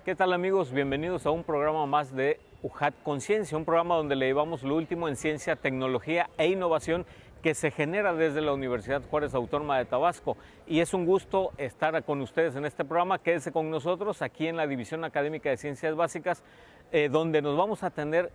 ¿Qué tal amigos? Bienvenidos a un programa más de UJAT Conciencia, un programa donde le llevamos lo último en ciencia, tecnología e innovación que se genera desde la Universidad Juárez Autónoma de Tabasco. Y es un gusto estar con ustedes en este programa. Quédense con nosotros aquí en la División Académica de Ciencias Básicas, donde nos vamos a tener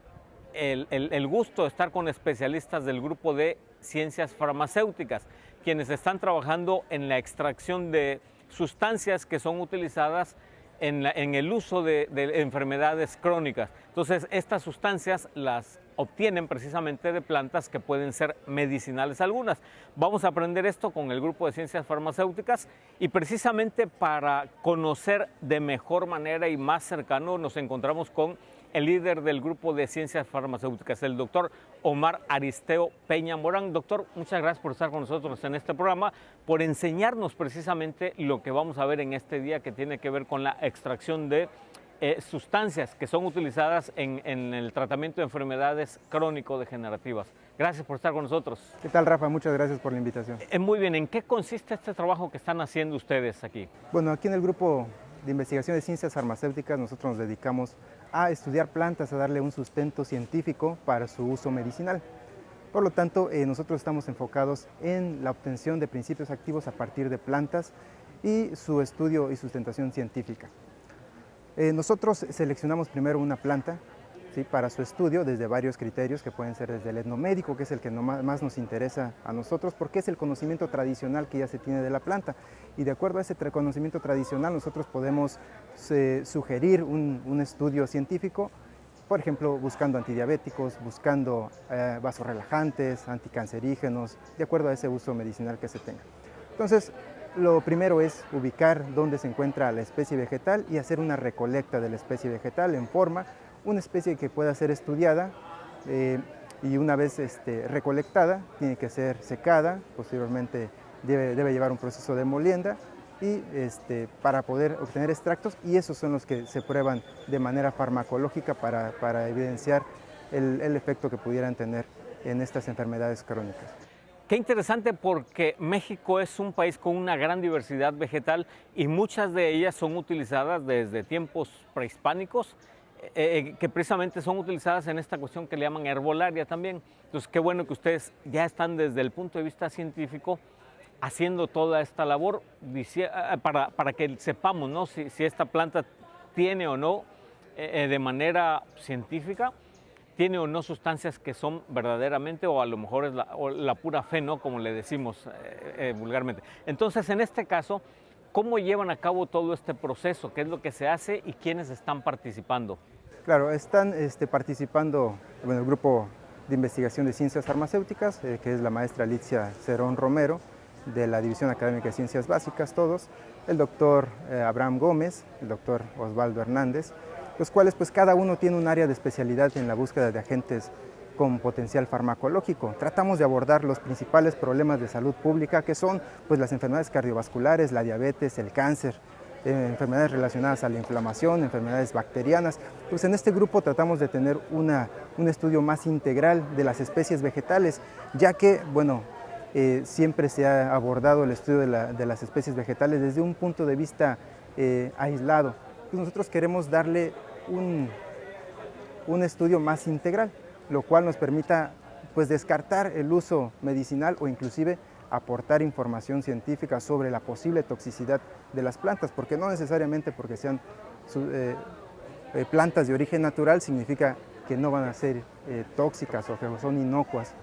el gusto de estar con especialistas del grupo de ciencias farmacéuticas, quienes están trabajando en la extracción de sustancias que son utilizadas en el uso de enfermedades crónicas. Entonces, estas sustancias las obtienen precisamente de plantas que pueden ser medicinales algunas. Vamos a aprender esto con el grupo de ciencias farmacéuticas y precisamente para conocer de mejor manera y más cercano nos encontramos con el líder del grupo de ciencias farmacéuticas, el doctor Omar Aristeo Peña Morán. Doctor, muchas gracias por estar con nosotros en este programa, por enseñarnos precisamente lo que vamos a ver en este día, que tiene que ver con la extracción de sustancias que son utilizadas en el tratamiento de enfermedades crónico-degenerativas. Gracias por estar con nosotros. ¿Qué tal, Rafa? Muchas gracias por la invitación. Muy bien, ¿en qué consiste este trabajo que están haciendo ustedes aquí? Bueno, aquí en el grupo de investigación de ciencias farmacéuticas nosotros nos dedicamos a estudiar plantas, a darle un sustento científico para su uso medicinal. Por lo tanto, nosotros estamos enfocados en la obtención de principios activos a partir de plantas y su estudio y sustentación científica. Nosotros seleccionamos primero una planta, ¿sí?, para su estudio desde varios criterios que pueden ser desde el etnomédico, que es el que más nos interesa a nosotros, porque es el conocimiento tradicional que ya se tiene de la planta. Y de acuerdo a ese conocimiento tradicional nosotros podemos sugerir un estudio científico, por ejemplo, buscando antidiabéticos, buscando vasorrelajantes, anticancerígenos, de acuerdo a ese uso medicinal que se tenga. Entonces, lo primero es ubicar dónde se encuentra la especie vegetal y hacer una recolecta de la especie vegetal en forma, una especie que pueda ser estudiada y una vez recolectada tiene que ser secada, posteriormente debe llevar un proceso de molienda y para poder obtener extractos, y esos son los que se prueban de manera farmacológica para evidenciar el efecto que pudieran tener en estas enfermedades crónicas. Qué interesante, porque México es un país con una gran diversidad vegetal y muchas de ellas son utilizadas desde tiempos prehispánicos, que precisamente son utilizadas en esta cuestión que le llaman herbolaria también. Entonces, qué bueno que ustedes ya están desde el punto de vista científico haciendo toda esta labor para que sepamos, ¿no?, si esta planta tiene o no, de manera científica, tiene o no sustancias que son verdaderamente, o a lo mejor es la pura fe, ¿no?, como le decimos vulgarmente. Entonces, en este caso, ¿cómo llevan a cabo todo este proceso? ¿Qué es lo que se hace y quiénes están participando? Claro, están participando el grupo de investigación de ciencias farmacéuticas, que es la maestra Alicia Cerón Romero, de la División Académica de Ciencias Básicas, todos, el doctor Abraham Gómez, el doctor Osvaldo Hernández, los cuales pues cada uno tiene un área de especialidad en la búsqueda de agentes con potencial farmacológico. Tratamos de abordar los principales problemas de salud pública, que son pues las enfermedades cardiovasculares, la diabetes, el cáncer, enfermedades relacionadas a la inflamación, enfermedades bacterianas. Pues en este grupo tratamos de tener un estudio más integral de las especies vegetales, ya que, bueno, siempre se ha abordado el estudio de las especies vegetales desde un punto de vista aislado. Pues nosotros queremos darle un estudio más integral, lo cual nos permita pues descartar el uso medicinal o inclusive aportar información científica sobre la posible toxicidad de las plantas, porque no necesariamente porque sean plantas de origen natural significa que no van a ser tóxicas o que son inocuas.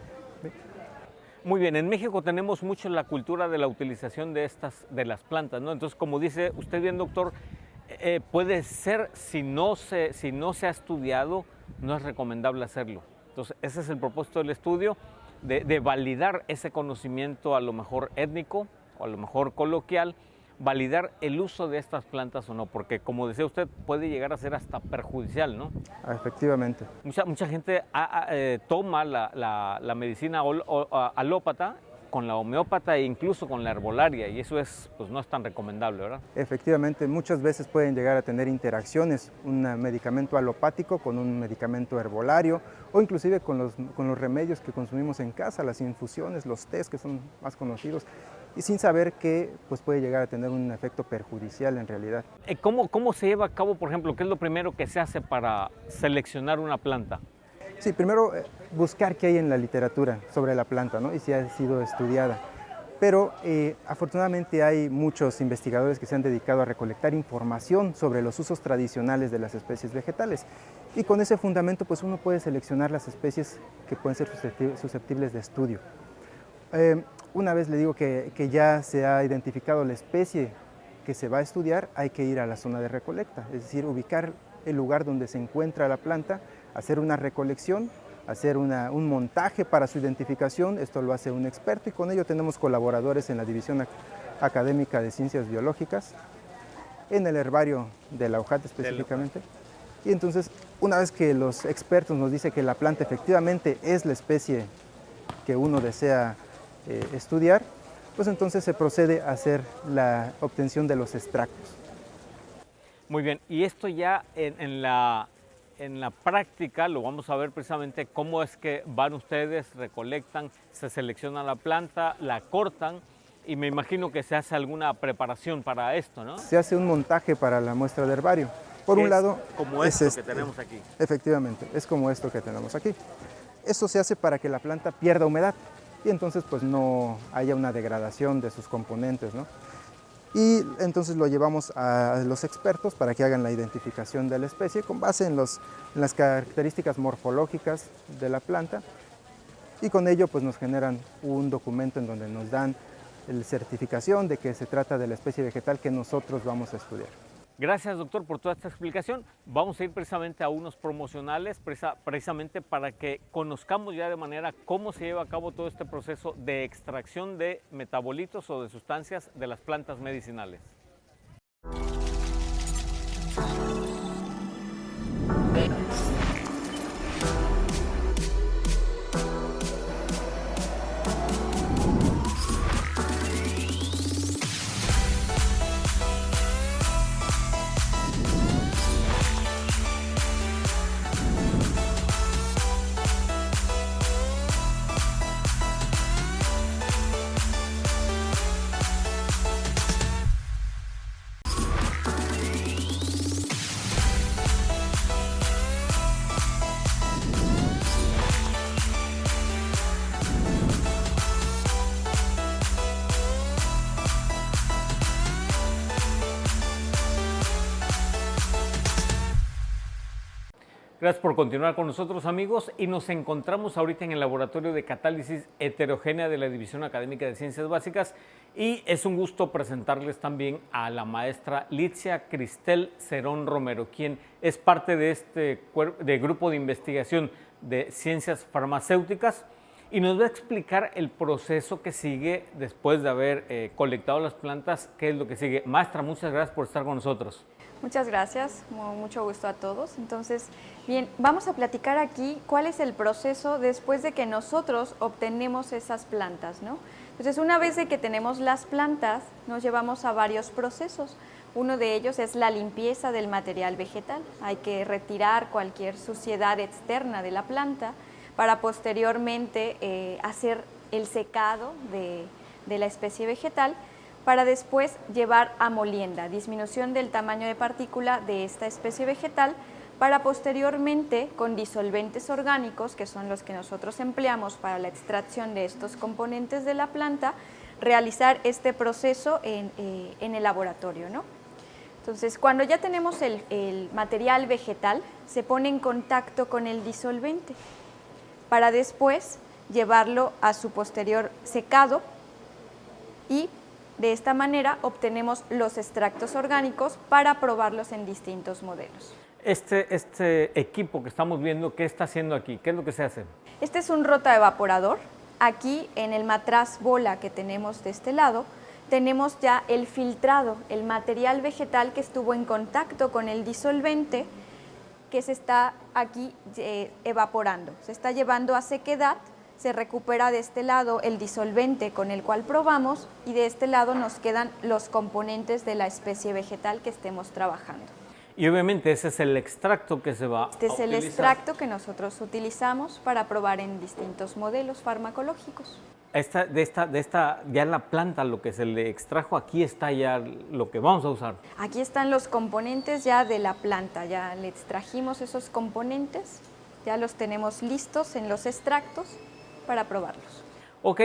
Muy bien, en México tenemos mucho la cultura de la utilización de las plantas, ¿no? Entonces, como dice usted bien, doctor, puede ser, si no se ha estudiado, no es recomendable hacerlo. Entonces, ese es el propósito del estudio, de validar ese conocimiento, a lo mejor étnico o a lo mejor coloquial, validar el uso de estas plantas o no, porque como decía usted, puede llegar a ser hasta perjudicial, ¿no? Efectivamente. Mucha gente toma la medicina alópata con la homeópata e incluso con la herbolaria, y eso pues no es tan recomendable, ¿verdad? Efectivamente, muchas veces pueden llegar a tener interacciones un medicamento alopático con un medicamento herbolario, o inclusive con los remedios que consumimos en casa, las infusiones, los tés que son más conocidos. y sin saber que pues, puede llegar a tener un efecto perjudicial en realidad. ¿Cómo se lleva a cabo, por ejemplo, qué es lo primero que se hace para seleccionar una planta? Sí, primero buscar qué hay en la literatura sobre la planta, ¿no? Y si ha sido estudiada. Pero afortunadamente hay muchos investigadores que se han dedicado a recolectar información sobre los usos tradicionales de las especies vegetales. Y con ese fundamento pues uno puede seleccionar las especies que pueden ser susceptibles de estudio. Una vez le digo que ya se ha identificado la especie que se va a estudiar, hay que ir a la zona de recolecta, es decir, ubicar el lugar donde se encuentra la planta, hacer una recolección, hacer un montaje para su identificación. Esto lo hace un experto y con ello tenemos colaboradores en la División Académica de Ciencias Biológicas, en el herbario de la UJAT específicamente. Y entonces, una vez que los expertos nos dicen que la planta efectivamente es la especie que uno desea estudiar, pues entonces se procede a hacer la obtención de los extractos. Muy bien, y esto ya en la práctica lo vamos a ver precisamente cómo es que van ustedes, recolectan, se selecciona la planta, la cortan y me imagino que se hace alguna preparación para esto, ¿no? Se hace un montaje para la muestra de herbario. Por un lado, como esto que tenemos aquí. Efectivamente, es como esto que tenemos aquí. Esto se hace para que la planta pierda humedad y entonces pues no haya una degradación de sus componentes, ¿no? Y entonces lo llevamos a los expertos para que hagan la identificación de la especie con base en las características morfológicas de la planta y con ello pues nos generan un documento en donde nos dan la certificación de que se trata de la especie vegetal que nosotros vamos a estudiar. Gracias, doctor, por toda esta explicación. Vamos a ir precisamente a unos promocionales, precisamente para que conozcamos ya de manera cómo se lleva a cabo todo este proceso de extracción de metabolitos o de sustancias de las plantas medicinales. Gracias por continuar con nosotros, amigos, y nos encontramos ahorita en el Laboratorio de Catálisis Heterogénea de la División Académica de Ciencias Básicas y es un gusto presentarles también a la maestra Litzia Cristel Cerón Romero, quien es parte de este grupo de investigación de ciencias farmacéuticas y nos va a explicar el proceso que sigue después de haber colectado las plantas, qué es lo que sigue. Maestra, muchas gracias por estar con nosotros. Muchas gracias, mucho gusto a todos. Entonces, bien, vamos a platicar aquí cuál es el proceso después de que nosotros obtenemos esas plantas, ¿no? Entonces, una vez de que tenemos las plantas, nos llevamos a varios procesos. Uno de ellos es la limpieza del material vegetal. Hay que retirar cualquier suciedad externa de la planta para posteriormente hacer el secado de la especie vegetal, para después llevar a molienda, disminución del tamaño de partícula de esta especie vegetal, para posteriormente, con disolventes orgánicos, que son los que nosotros empleamos para la extracción de estos componentes de la planta, realizar este proceso en el laboratorio, ¿no? Entonces, cuando ya tenemos el material vegetal, se pone en contacto con el disolvente, para después llevarlo a su posterior secado y de esta manera obtenemos los extractos orgánicos para probarlos en distintos modelos. Este equipo que estamos viendo, ¿qué está haciendo aquí? ¿Qué es lo que se hace? Este es un rotaevaporador. Aquí en el matraz bola que tenemos de este lado, tenemos ya el filtrado, el material vegetal que estuvo en contacto con el disolvente que se está aquí evaporando. Se está llevando a sequedad. Se recupera de este lado el disolvente con el cual probamos y de este lado nos quedan los componentes de la especie vegetal que estemos trabajando. Y obviamente ese es el extracto que se va a utilizar. Este es el extracto que nosotros utilizamos para probar en distintos modelos farmacológicos. ya la planta, lo que se le extrajo, aquí está ya lo que vamos a usar. Aquí están los componentes ya de la planta, ya le extrajimos esos componentes, ya los tenemos listos en los extractos para probarlos. Ok,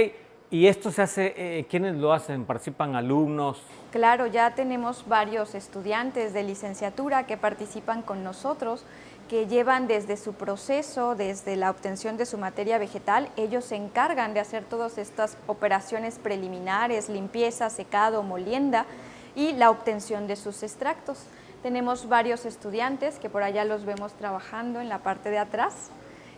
¿y esto se hace, quiénes lo hacen? ¿Participan alumnos? Claro, ya tenemos varios estudiantes de licenciatura que participan con nosotros, que llevan desde su proceso, desde la obtención de su materia vegetal, ellos se encargan de hacer todas estas operaciones preliminares, limpieza, secado, molienda y la obtención de sus extractos. Tenemos varios estudiantes que por allá los vemos trabajando en la parte de atrás.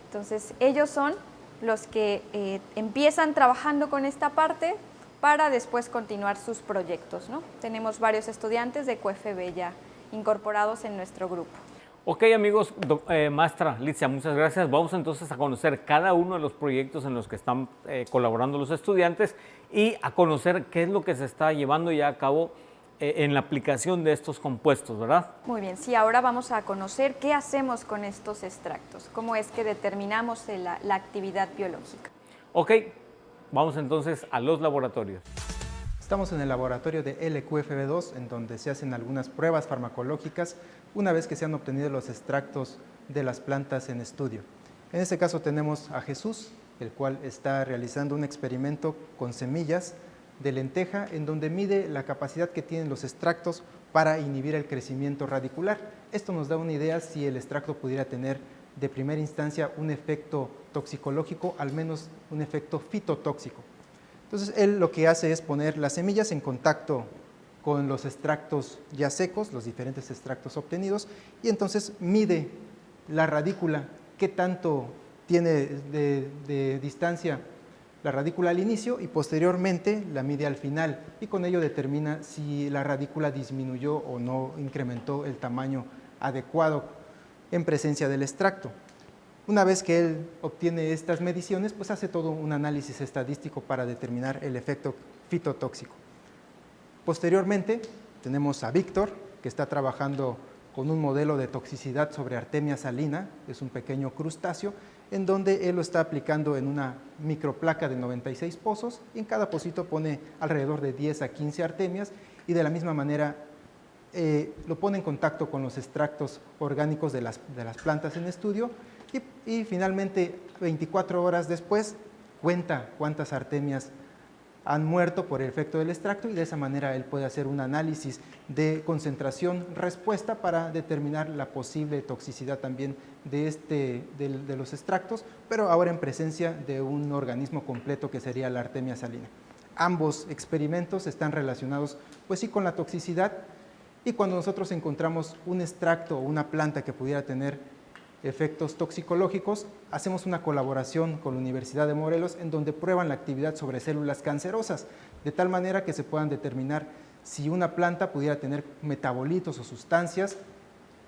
Entonces, ellos son los que empiezan trabajando con esta parte para después continuar sus proyectos, ¿no? Tenemos varios estudiantes de QFB ya incorporados en nuestro grupo. Ok, amigos, maestra Licia, muchas gracias. Vamos entonces a conocer cada uno de los proyectos en los que están colaborando los estudiantes y a conocer qué es lo que se está llevando ya a cabo en la aplicación de estos compuestos, ¿verdad? Muy bien, sí, ahora vamos a conocer qué hacemos con estos extractos, cómo es que determinamos la actividad biológica. Ok, vamos entonces a los laboratorios. Estamos en el laboratorio de LQFB2, en donde se hacen algunas pruebas farmacológicas una vez que se han obtenido los extractos de las plantas en estudio. En este caso tenemos a Jesús, el cual está realizando un experimento con semillas de lenteja en donde mide la capacidad que tienen los extractos para inhibir el crecimiento radicular. Esto nos da una idea si el extracto pudiera tener de primera instancia un efecto toxicológico, al menos un efecto fitotóxico. Entonces él lo que hace es poner las semillas en contacto con los extractos ya secos, los diferentes extractos obtenidos, y entonces mide la radícula, qué tanto tiene de distancia la radícula al inicio y posteriormente la mide al final, y con ello determina si la radícula disminuyó o no incrementó el tamaño adecuado en presencia del extracto. Una vez que él obtiene estas mediciones, pues hace todo un análisis estadístico para determinar el efecto fitotóxico. Posteriormente tenemos a Víctor, que está trabajando con un modelo de toxicidad sobre Artemia salina, es un pequeño crustáceo, en donde él lo está aplicando en una microplaca de 96 pozos, y en cada pocito pone alrededor de 10 a 15 artemias, y de la misma manera lo pone en contacto con los extractos orgánicos de las plantas en estudio, y finalmente 24 horas después cuenta cuántas artemias han muerto por el efecto del extracto, y de esa manera él puede hacer un análisis de concentración-respuesta para determinar la posible toxicidad también de los extractos, pero ahora en presencia de un organismo completo que sería la Artemia salina. Ambos experimentos están relacionados pues sí con la toxicidad, y cuando nosotros encontramos un extracto o una planta que pudiera tener efectos toxicológicos, hacemos una colaboración con la Universidad de Morelos en donde prueban la actividad sobre células cancerosas, de tal manera que se puedan determinar si una planta pudiera tener metabolitos o sustancias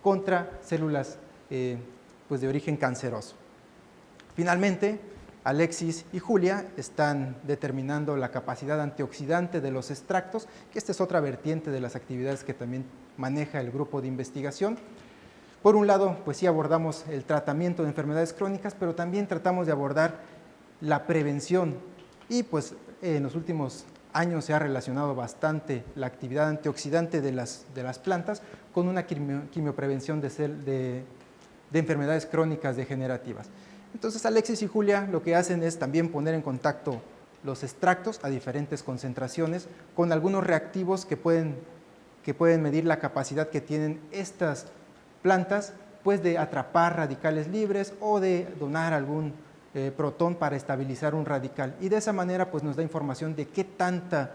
contra células pues de origen canceroso. Finalmente, Alexis y Julia están determinando la capacidad antioxidante de los extractos, que esta es otra vertiente de las actividades que también maneja el grupo de investigación. Por un lado, pues sí abordamos el tratamiento de enfermedades crónicas, pero también tratamos de abordar la prevención, y pues en los últimos años se ha relacionado bastante la actividad antioxidante de las plantas con una quimioprevención de enfermedades crónicas degenerativas. Entonces Alexis y Julia lo que hacen es también poner en contacto los extractos a diferentes concentraciones con algunos reactivos que pueden medir la capacidad que tienen estas plantas pues de atrapar radicales libres o de donar algún protón para estabilizar un radical, y de esa manera pues nos da información de qué tanta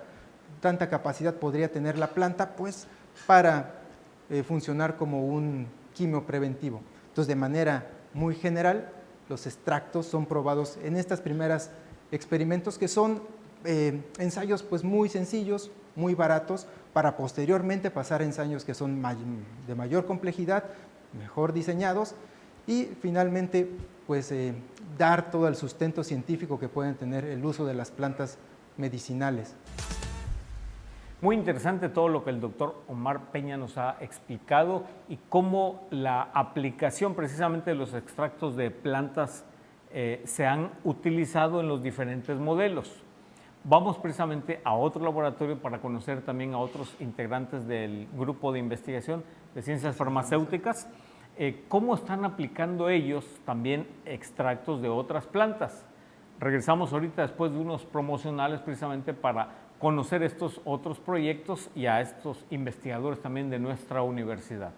capacidad podría tener la planta pues para funcionar como un quimiopreventivo. Entonces, de manera muy general, los extractos son probados en estas primeras experimentos, que son ensayos pues muy sencillos, muy baratos, para posteriormente pasar a ensayos que son de mayor complejidad, mejor diseñados, y finalmente pues dar todo el sustento científico que pueden tener el uso de las plantas medicinales. Muy interesante todo lo que el doctor Omar Peña nos ha explicado, y cómo la aplicación precisamente de los extractos de plantas se han utilizado en los diferentes modelos. Vamos precisamente a otro laboratorio para conocer también a otros integrantes del grupo de investigación de ciencias farmacéuticas, cómo están aplicando ellos también extractos de otras plantas. Regresamos ahorita después de unos promocionales precisamente para conocer estos otros proyectos y a estos investigadores también de nuestra universidad.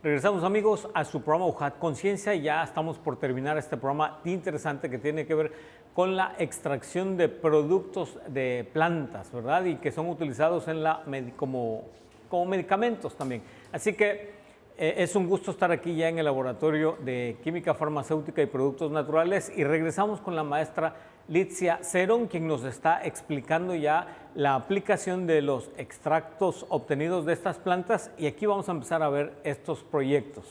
Regresamos, amigos, a su programa UJAT Conciencia. Ya estamos por terminar este programa interesante que tiene que ver con la extracción de productos de plantas, ¿verdad? Y que son utilizados en como medicamentos también. Así que es un gusto estar aquí ya en el Laboratorio de Química Farmacéutica y Productos Naturales, y regresamos con la maestra Litzia Cerón, quien nos está explicando ya la aplicación de los extractos obtenidos de estas plantas, y aquí vamos a empezar a ver estos proyectos.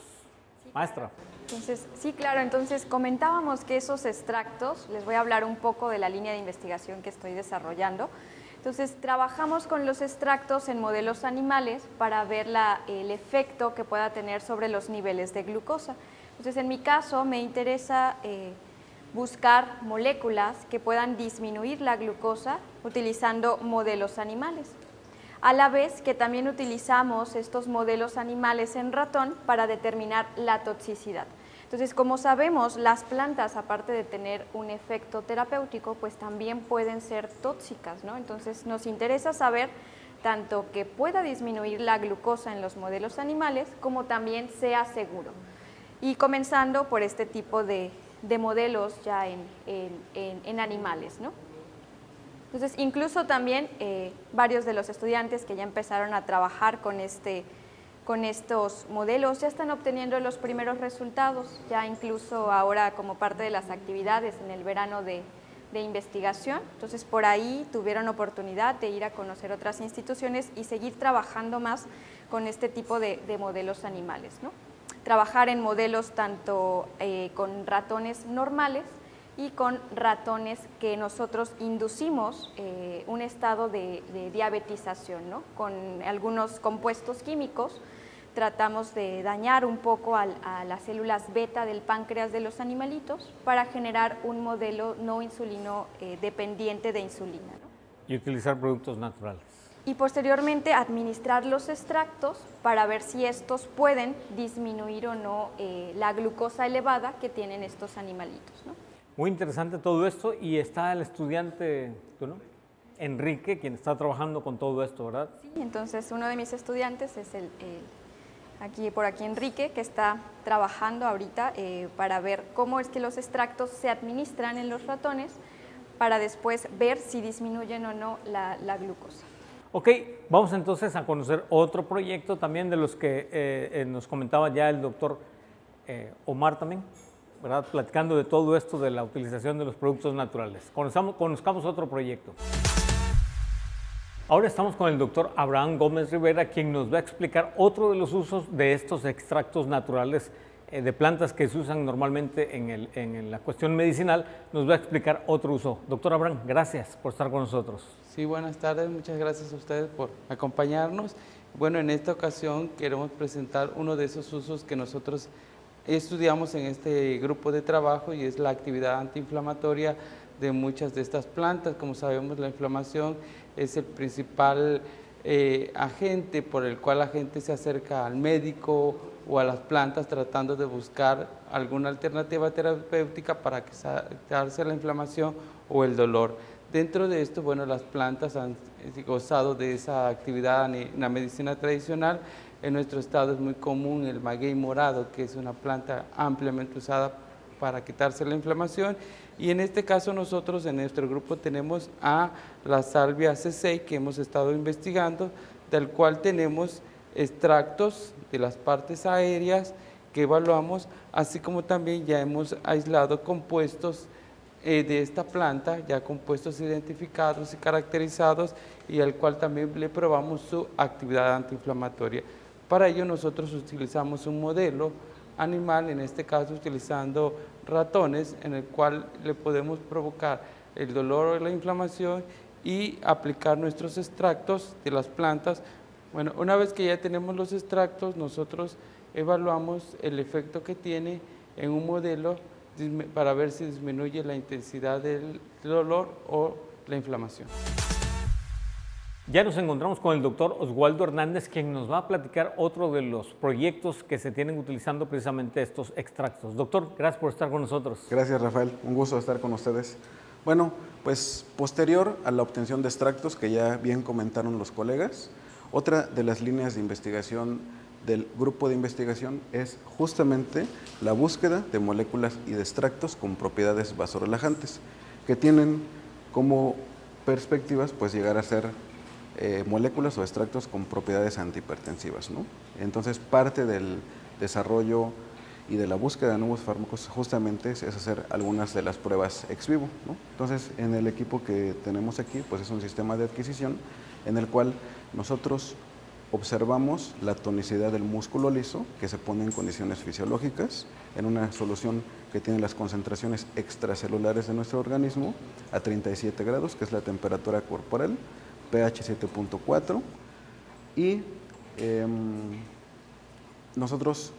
Sí, maestra. Entonces, sí, claro, entonces comentábamos que esos extractos, les voy a hablar un poco de la línea de investigación que estoy desarrollando. Entonces, trabajamos con los extractos en modelos animales para ver el efecto que pueda tener sobre los niveles de glucosa. Entonces, en mi caso, me interesa buscar moléculas que puedan disminuir la glucosa utilizando modelos animales. A la vez que también utilizamos estos modelos animales en ratón para determinar la toxicidad. Entonces, como sabemos, las plantas, aparte de tener un efecto terapéutico, pues también pueden ser tóxicas, ¿no? Entonces, nos interesa saber tanto que pueda disminuir la glucosa en los modelos animales, como también sea seguro. Y comenzando por este tipo de modelos ya en animales, ¿no? Entonces, incluso también varios de los estudiantes que ya empezaron a trabajar con estos modelos ya están obteniendo los primeros resultados, ya incluso ahora como parte de las actividades en el verano de investigación. Entonces, por ahí tuvieron oportunidad de ir a conocer otras instituciones y seguir trabajando más con este tipo de modelos animales, ¿no? Trabajar en modelos tanto con ratones normales y con ratones que nosotros inducimos un estado de diabetización, ¿no? Con algunos compuestos químicos tratamos de dañar un poco a las células beta del páncreas de los animalitos para generar un modelo no insulino dependiente de insulina, ¿no? Y utilizar productos naturales. Y posteriormente administrar los extractos para ver si estos pueden disminuir o no la glucosa elevada que tienen estos animalitos, ¿no? Muy interesante todo esto, y está el estudiante, ¿no?, Enrique, quien está trabajando con todo esto, ¿verdad? Sí, entonces uno de mis estudiantes es por aquí Enrique, que está trabajando ahorita para ver cómo es que los extractos se administran en los ratones para después ver si disminuyen o no la glucosa. Ok, vamos entonces a conocer otro proyecto también de los que nos comentaba ya el doctor Omar también, ¿verdad? Platicando de todo esto de la utilización de los productos naturales. Conozcamos otro proyecto. Ahora estamos con el doctor Abraham Gómez Rivera, quien nos va a explicar otro de los usos de estos extractos naturales de plantas que se usan normalmente en la cuestión medicinal. Nos va a explicar otro uso. Doctor Abraham, gracias por estar con nosotros. Sí, buenas tardes, muchas gracias a ustedes por acompañarnos. Bueno, en esta ocasión queremos presentar uno de esos usos que nosotros estudiamos en este grupo de trabajo, y es la actividad antiinflamatoria de muchas de estas plantas. Como sabemos, la inflamación es el principal agente por el cual la gente se acerca al médico o a las plantas tratando de buscar alguna alternativa terapéutica para quitarse la inflamación o el dolor. Dentro de esto, bueno, las plantas han gozado de esa actividad en la medicina tradicional, En nuestro estado es muy común el maguey morado, que es una planta ampliamente usada para quitarse la inflamación. Y en este caso nosotros en nuestro grupo tenemos a la salvia C6 que hemos estado investigando, del cual tenemos extractos de las partes aéreas que evaluamos, así como también ya hemos aislado compuestos de esta planta, ya compuestos identificados y caracterizados, y al cual también le probamos su actividad antiinflamatoria. Para ello nosotros utilizamos un modelo animal, en este caso utilizando ratones, en el cual le podemos provocar el dolor o la inflamación y aplicar nuestros extractos de las plantas. Bueno, una vez que ya tenemos los extractos, nosotros evaluamos el efecto que tiene en un modelo para ver si disminuye la intensidad del dolor o la inflamación. Ya nos encontramos con el doctor Oswaldo Hernández, quien nos va a platicar otro de los proyectos que se tienen utilizando precisamente estos extractos. Doctor, gracias por estar con nosotros. Gracias, Rafael. Un gusto estar con ustedes. Bueno, pues posterior a la obtención de extractos, que ya bien comentaron los colegas, otra de las líneas de investigación del grupo de investigación es justamente la búsqueda de moléculas y de extractos con propiedades vasorelajantes, que tienen como perspectivas pues llegar a ser moléculas o extractos con propiedades antihipertensivas, ¿no? Entonces, parte del desarrollo y de la búsqueda de nuevos fármacos justamente es hacer algunas de las pruebas ex vivo, ¿no? Entonces, en el equipo que tenemos aquí, pues es un sistema de adquisición en el cual nosotros observamos la tonicidad del músculo liso que se pone en condiciones fisiológicas, en una solución que tiene las concentraciones extracelulares de nuestro organismo a 37 grados, que es la temperatura corporal, pH 7.4, y nosotros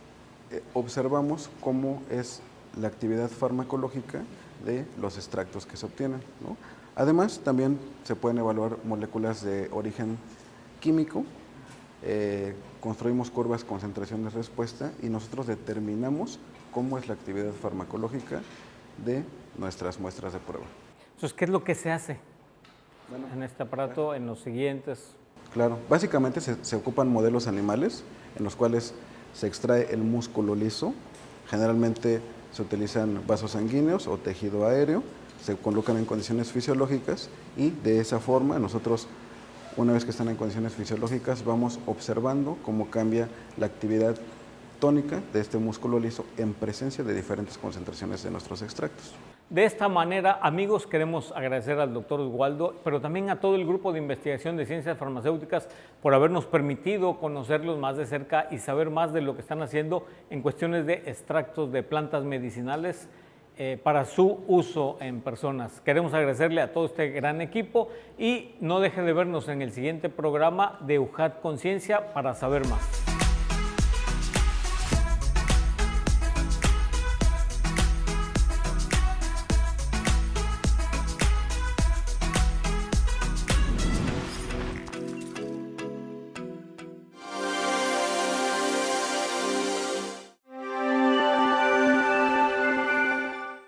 observamos cómo es la actividad farmacológica de los extractos que se obtienen, ¿no? Además, también se pueden evaluar moléculas de origen químico, construimos curvas concentraciones-respuesta y nosotros determinamos cómo es la actividad farmacológica de nuestras muestras de prueba. Entonces, ¿qué es lo que se hace en este aparato, en los siguientes? Claro, básicamente se ocupan modelos animales en los cuales se extrae el músculo liso, generalmente se utilizan vasos sanguíneos o tejido aéreo, se colocan en condiciones fisiológicas y de esa forma nosotros, una vez que están en condiciones fisiológicas, vamos observando cómo cambia la actividad tónica de este músculo liso en presencia de diferentes concentraciones de nuestros extractos. De esta manera, amigos, queremos agradecer al doctor Oswaldo, pero también a todo el grupo de investigación de ciencias farmacéuticas por habernos permitido conocerlos más de cerca y saber más de lo que están haciendo en cuestiones de extractos de plantas medicinales para su uso en personas. Queremos agradecerle a todo este gran equipo y no deje de vernos en el siguiente programa de UJAT Conciencia para saber más.